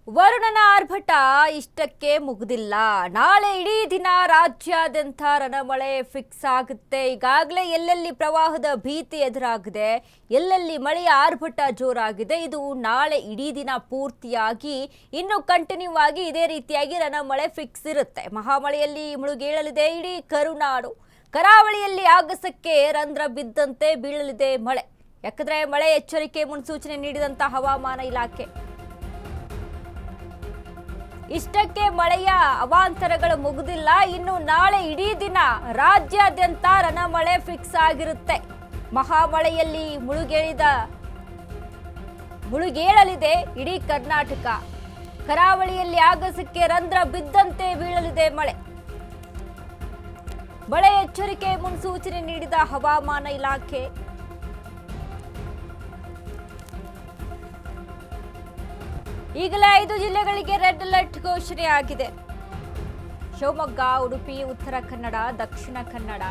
ವರುಣನ ಆರ್ಭಟ ಇಷ್ಟಕ್ಕೆ ಮುಗಿದಿಲ್ಲ. ನಾಳೆ ಇಡೀ ದಿನ ರಾಜ್ಯಾದ್ಯಂತ ರಣಮಳೆ ಫಿಕ್ಸ್ ಆಗುತ್ತೆ. ಈಗಾಗಲೇ ಎಲ್ಲೆಲ್ಲಿ ಪ್ರವಾಹದ ಭೀತಿ ಎದುರಾಗಿದೆ, ಎಲ್ಲೆಲ್ಲಿ ಮಳೆಯ ಆರ್ಭಟ ಜೋರಾಗಿದೆ. ಇದು ನಾಳೆ ಇಡೀ ದಿನ ಪೂರ್ತಿಯಾಗಿ ಇನ್ನು ಕಂಟಿನ್ಯೂ ಆಗಿ ಇದೇ ರೀತಿಯಾಗಿ ರಣಮಳೆ ಫಿಕ್ಸ್ ಇರುತ್ತೆ. ಮಹಾಮಳೆಯಲ್ಲಿ ಮುಳುಗೇಳಲಿದೆ ಇಡೀ ಕರುನಾಡು. ಕರಾವಳಿಯಲ್ಲಿ ಆಗಸಕ್ಕೆ ರಂಧ್ರ ಬಿದ್ದಂತೆ ಬೀಳಲಿದೆ ಮಳೆ. ಯಾಕಂದ್ರೆ ಮಳೆ ಎಚ್ಚರಿಕೆ ಮುನ್ಸೂಚನೆ ನೀಡಿದಂತ ಹವಾಮಾನ ಇಲಾಖೆ ಇಷ್ಟಕ್ಕೆ ಮಳೆಯ ಅವಾಂತರಗಳು ಮುಗಿದಿಲ್ಲ. ಇನ್ನು ನಾಳೆ ಇಡೀ ದಿನ ರಾಜ್ಯಾದ್ಯಂತ ರಣಮಳೆ ಫಿಕ್ಸ್ ಆಗಿರುತ್ತೆ. ಮಹಾಮಳೆಯಲ್ಲಿ ಮುಳುಗೇಳಲಿದೆ ಇಡೀ ಕರ್ನಾಟಕ. ಕರಾವಳಿಯಲ್ಲಿ ಆಗಸಕ್ಕೆ ರಂಧ್ರ ಬಿದ್ದಂತೆ ಬೀಳಲಿದೆ ಮಳೆ. ಮಳೆ ಎಚ್ಚರಿಕೆ ಮುನ್ಸೂಚನೆ ನೀಡಿದ ಹವಾಮಾನ ಇಲಾಖೆ ಈಗಲೇ 5 ಜಿಲ್ಲೆಗಳಿಗೆ ರೆಡ್ ಅಲರ್ಟ್ ಘೋಷಣೆ ಆಗಿದೆ. ಶಿವಮೊಗ್ಗ, ಉಡುಪಿ, ಉತ್ತರ ಕನ್ನಡ, ದಕ್ಷಿಣ ಕನ್ನಡ,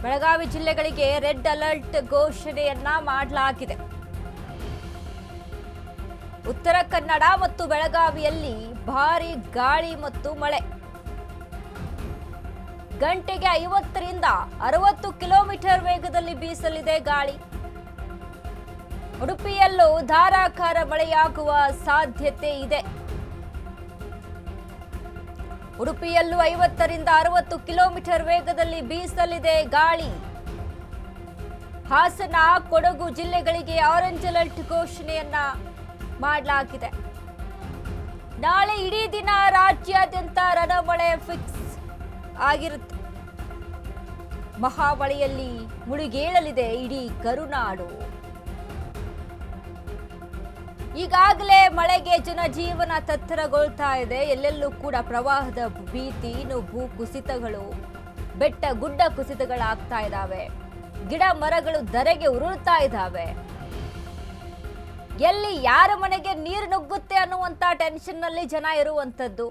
ಬೆಳಗಾವಿ ಜಿಲ್ಲೆಗಳಿಗೆ ರೆಡ್ ಅಲರ್ಟ್ ಘೋಷಣೆಯನ್ನ ಮಾಡಲಾಗಿದೆ. ಉತ್ತರ ಕನ್ನಡ ಮತ್ತು ಬೆಳಗಾವಿಯಲ್ಲಿ ಭಾರೀ ಗಾಳಿ ಮತ್ತು ಮಳೆ. ಗಂಟೆಗೆ 50ರಿಂದ 60 ಕಿಲೋಮೀಟರ್ ವೇಗದಲ್ಲಿ ಬೀಸಲಿದೆ ಗಾಳಿ. ಉಡುಪಿಯಲ್ಲೂ ಧಾರಾಕಾರ ಮಳೆಯಾಗುವ ಸಾಧ್ಯತೆ ಇದೆ. ಉಡುಪಿಯಲ್ಲೂ 50ರಿಂದ 60 ಕಿಲೋಮೀಟರ್ ವೇಗದಲ್ಲಿ ಬೀಸಲಿದೆ ಗಾಳಿ. ಹಾಸನ, ಕೊಡಗು ಜಿಲ್ಲೆಗಳಿಗೆ ಆರೆಂಜ್ ಅಲರ್ಟ್ ಘೋಷಣೆಯನ್ನ ಮಾಡಲಾಗಿದೆ. ನಾಳೆ ಇಡೀ ದಿನ ರಾಜ್ಯಾದ್ಯಂತ ರಣಮಳೆ ಫಿಕ್ಸ್ ಆಗಿರುತ್ತೆ. ಮಹಾಮಳೆಯಲ್ಲಿ ಮುಳುಗೇಳಲಿದೆ ಇಡೀ ಕರುನಾಡು. ಈಗಾಗಲೇ ಮಳೆಗೆ ಜನಜೀವನ ತತ್ತರಗೊಳ್ತಾ ಇದೆ. ಎಲ್ಲೆಲ್ಲೂ ಕೂಡ ಪ್ರವಾಹದ ಭೀತಿ, ಇನ್ನು ಭೂ ಕುಸಿತಗಳು, ಬೆಟ್ಟ ಗುಡ್ಡ ಕುಸಿತಗಳಾಗ್ತಾ ಇದ್ದಾವೆ. ಗಿಡ ಮರಗಳು ಧರೆಗೆ ಉರುಳ್ತಾ ಇದ್ದಾವೆ. ಎಲ್ಲಿ ಯಾರ ಮನೆಗೆ ನೀರು ನುಗ್ಗುತ್ತೆ ಅನ್ನುವಂತ ಟೆನ್ಷನ್ ನಲ್ಲಿ ಜನ ಇರುವಂತದ್ದು.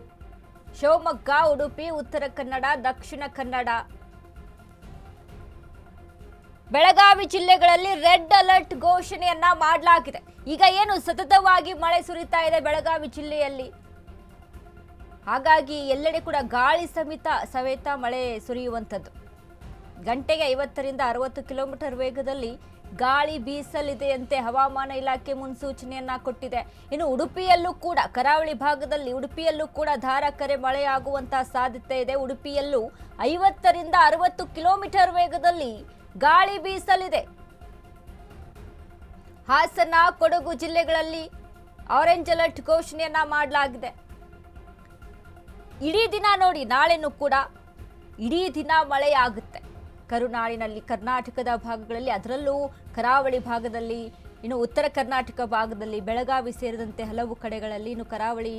ಶಿವಮೊಗ್ಗ, ಉಡುಪಿ, ಉತ್ತರ ಕನ್ನಡ, ದಕ್ಷಿಣ ಕನ್ನಡ, ಬೆಳಗಾವಿ ಜಿಲ್ಲೆಗಳಲ್ಲಿ ರೆಡ್ ಅಲರ್ಟ್ ಘೋಷಣೆಯನ್ನ ಮಾಡಲಾಗಿದೆ. ಈಗ ಏನು ಸತತವಾಗಿ ಮಳೆ ಸುರಿತಾ ಇದೆ ಬೆಳಗಾವಿ ಜಿಲ್ಲೆಯಲ್ಲಿ, ಹಾಗಾಗಿ ಎಲ್ಲೆಡೆ ಕೂಡ ಗಾಳಿ ಸಮೇತ ಮಳೆ ಸುರಿಯುವಂಥದ್ದು. ಗಂಟೆಗೆ 50ರಿಂದ 60 ಕಿಲೋಮೀಟರ್ ವೇಗದಲ್ಲಿ ಗಾಳಿ ಬೀಸಲಿದೆಯಂತೆ ಹವಾಮಾನ ಇಲಾಖೆ ಮುನ್ಸೂಚನೆಯನ್ನ ಕೊಟ್ಟಿದೆ. ಇನ್ನು ಉಡುಪಿಯಲ್ಲೂ ಕೂಡ, ಕರಾವಳಿ ಭಾಗದಲ್ಲಿ ಉಡುಪಿಯಲ್ಲೂ ಕೂಡ ಧಾರಾಕಾರ ಮಳೆಯಾಗುವಂತಹ ಸಾಧ್ಯತೆ ಇದೆ. ಉಡುಪಿಯಲ್ಲೂ 50ರಿಂದ 60 ಕಿಲೋಮೀಟರ್ ವೇಗದಲ್ಲಿ ಗಾಳಿ ಬೀಸಲಿದೆ. ಹಾಸನ, ಕೊಡಗು ಜಿಲ್ಲೆಗಳಲ್ಲಿ ಆರೆಂಜ್ ಅಲರ್ಟ್ ಘೋಷಣೆಯನ್ನ ಮಾಡಲಾಗಿದೆ. ಇಡೀ ದಿನ ನೋಡಿ, ನಾಳೆನೂ ಕೂಡ ಇಡೀ ದಿನ ಮಳೆಯಾಗುತ್ತೆ ಕರುನಾಡಿನಲ್ಲಿ. ಕರ್ನಾಟಕದ ಭಾಗಗಳಲ್ಲಿ, ಅದರಲ್ಲೂ ಕರಾವಳಿ ಭಾಗದಲ್ಲಿ, ಇನ್ನು ಉತ್ತರ ಕರ್ನಾಟಕ ಭಾಗದಲ್ಲಿ, ಬೆಳಗಾವಿ ಸೇರಿದಂತೆ ಹಲವು ಕಡೆಗಳಲ್ಲಿ ಇನ್ನು ಕರಾವಳಿ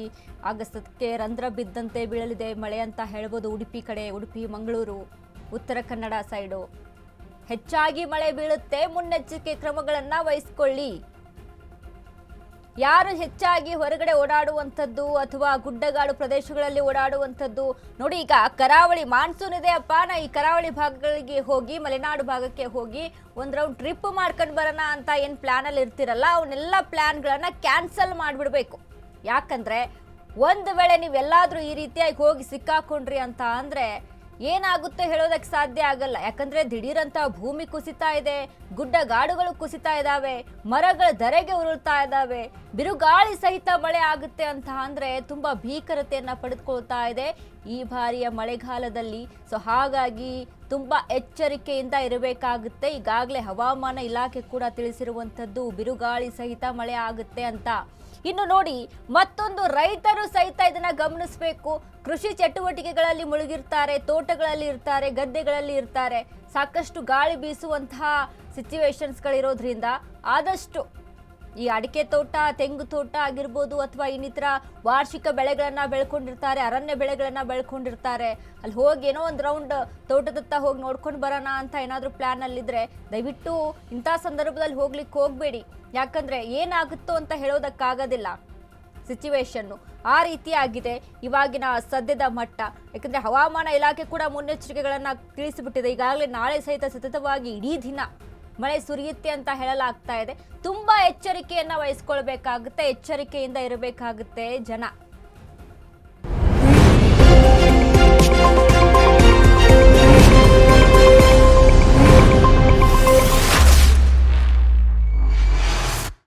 ಆಗಸಕ್ಕೆ ರಂಧ್ರ ಬಿದ್ದಂತೆ ಬೀಳಲಿದೆ ಮಳೆ ಅಂತ ಹೇಳ್ಬೋದು. ಉಡುಪಿ ಕಡೆ, ಉಡುಪಿ, ಮಂಗಳೂರು, ಉತ್ತರ ಕನ್ನಡ ಸೈಡು ಹೆಚ್ಚಾಗಿ ಮಳೆ ಬೀಳುತ್ತೆ. ಮುನ್ನೆಚ್ಚರಿಕೆ ಕ್ರಮಗಳನ್ನ ವಹಿಸಿಕೊಳ್ಳಿ. ಯಾರು ಹೆಚ್ಚಾಗಿ ಹೊರಗಡೆ ಓಡಾಡುವಂಥದ್ದು ಅಥವಾ ಗುಡ್ಡಗಾಡು ಪ್ರದೇಶಗಳಲ್ಲಿ ಓಡಾಡುವಂಥದ್ದು ನೋಡಿ, ಈಗ ಕರಾವಳಿ ಮಾನ್ಸೂನ್ ಇದೆ ಅಪ್ಪ, ನಾ ಈ ಕರಾವಳಿ ಭಾಗಗಳಿಗೆ ಹೋಗಿ, ಮಲೆನಾಡು ಭಾಗಕ್ಕೆ ಹೋಗಿ ಒಂದು ರೌಂಡ್ ಟ್ರಿಪ್ ಮಾಡ್ಕೊಂಡು ಬರೋಣ ಅಂತ ಏನು ಪ್ಲಾನಲ್ಲಿ ಇರ್ತಿರಲ್ಲ, ಅವನ್ನೆಲ್ಲ ಪ್ಲಾನ್ಗಳನ್ನ ಕ್ಯಾನ್ಸಲ್ ಮಾಡಿಬಿಡ್ಬೇಕು. ಯಾಕಂದ್ರೆ ಒಂದು ವೇಳೆ ನೀವೆಲ್ಲಾದ್ರೂ ಈ ರೀತಿಯಾಗಿ ಹೋಗಿ ಸಿಕ್ಕಾಕೊಂಡ್ರಿ ಅಂತ ಅಂದ್ರೆ ಏನಾಗುತ್ತೆ ಹೇಳೋದಕ್ಕೆ ಸಾಧ್ಯ ಆಗಲ್ಲ. ಯಾಕಂದ್ರೆ ದಿಢೀರಂತ ಭೂಮಿ ಕುಸಿತಾ ಇದೆ, ಗುಡ್ಡಗಾಡುಗಳು ಕುಸಿತಾ ಇದ್ದಾವೆ, ಮರಗಳ ಧರೆಗೆ ಉರುಳ್ತಾ ಇದ್ದಾವೆ, ಬಿರುಗಾಳಿ ಸಹಿತ ಮಳೆ ಆಗುತ್ತೆ ಅಂತ ಅಂದ್ರೆ ತುಂಬಾ ಭೀಕರತೆಯನ್ನ ಪಡೆದುಕೊಳ್ತಾ ಇದೆ ಈ ಬಾರಿಯ ಮಳೆಗಾಲದಲ್ಲಿ. ಸೊ ಹಾಗಾಗಿ ತುಂಬಾ ಎಚ್ಚರಿಕೆಯಿಂದ ಇರಬೇಕಾಗುತ್ತೆ. ಈಗಾಗಲೇ ಹವಾಮಾನ ಇಲಾಖೆ ಕೂಡ ತಿಳಿಸಿರುವಂತದ್ದು ಬಿರುಗಾಳಿ ಸಹಿತ ಮಳೆ ಆಗುತ್ತೆ ಅಂತ. ಇನ್ನು ನೋಡಿ, ಮತ್ತೊಂದು ರೈತರು ಸಹಿತ ಇದನ್ನ ಗಮನಿಸಬೇಕು. ಕೃಷಿ ಚಟುವಟಿಕೆಗಳಲ್ಲಿ ಮುಳುಗಿರ್ತಾರೆ, ತೋಟಗಳಲ್ಲಿ ಇರ್ತಾರೆ, ಗದ್ದೆಗಳಲ್ಲಿ ಇರ್ತಾರೆ. ಸಾಕಷ್ಟು ಗಾಳಿ ಬೀಸುವಂತಹ ಸಿಚುವೇಶನ್ಸ್ಗಳಿರೋದ್ರಿಂದ ಆದಷ್ಟು ಈ ಅಡಿಕೆ ತೋಟ, ತೆಂಗು ತೋಟ ಆಗಿರ್ಬೋದು, ಅಥವಾ ಇನ್ನಿತರ ವಾರ್ಷಿಕ ಬೆಳೆಗಳನ್ನ ಬೆಳ್ಕೊಂಡಿರ್ತಾರೆ, ಅರಣ್ಯ ಬೆಳೆಗಳನ್ನ ಬೆಳ್ಕೊಂಡಿರ್ತಾರೆ, ಅಲ್ಲಿ ಹೋಗಿ ಏನೋ ಒಂದು ರೌಂಡ್ ತೋಟದತ್ತ ಹೋಗಿ ನೋಡ್ಕೊಂಡು ಬರೋಣ ಅಂತ ಏನಾದರೂ ಪ್ಲಾನ್ ಅಲ್ಲಿದ್ರೆ ದಯವಿಟ್ಟು ಇಂಥ ಸಂದರ್ಭದಲ್ಲಿ ಹೋಗ್ಲಿಕ್ಕೆ ಹೋಗಬೇಡಿ. ಯಾಕಂದ್ರೆ ಏನಾಗುತ್ತೋ ಅಂತ ಹೇಳೋದಕ್ಕಾಗೋದಿಲ್ಲ. ಸಿಚುವೇಶನ್ನು ಆ ರೀತಿ ಆಗಿದೆ ಇವಾಗಿನ ಸದ್ಯದ ಮಟ್ಟ. ಯಾಕಂದ್ರೆ ಹವಾಮಾನ ಇಲಾಖೆ ಕೂಡ ಮುನ್ನೆಚ್ಚರಿಕೆಗಳನ್ನ ತಿಳಿಸಿಬಿಟ್ಟಿದೆ. ಈಗಾಗಲೇ ನಾಳೆ ಸಹಿತ ಸತತವಾಗಿ ಇಡೀ ದಿನ ಮಳೆ ಸುರಿಯುತ್ತೆ ಅಂತ ಹೇಳಲಾಗ್ತಾ ಇದೆ. ತುಂಬಾ ಎಚ್ಚರಿಕೆಯನ್ನ ವಹಿಸ್ಕೊಳ್ಬೇಕಾಗುತ್ತೆ, ಎಚ್ಚರಿಕೆಯಿಂದ ಇರಬೇಕಾಗುತ್ತೆ ಜನ.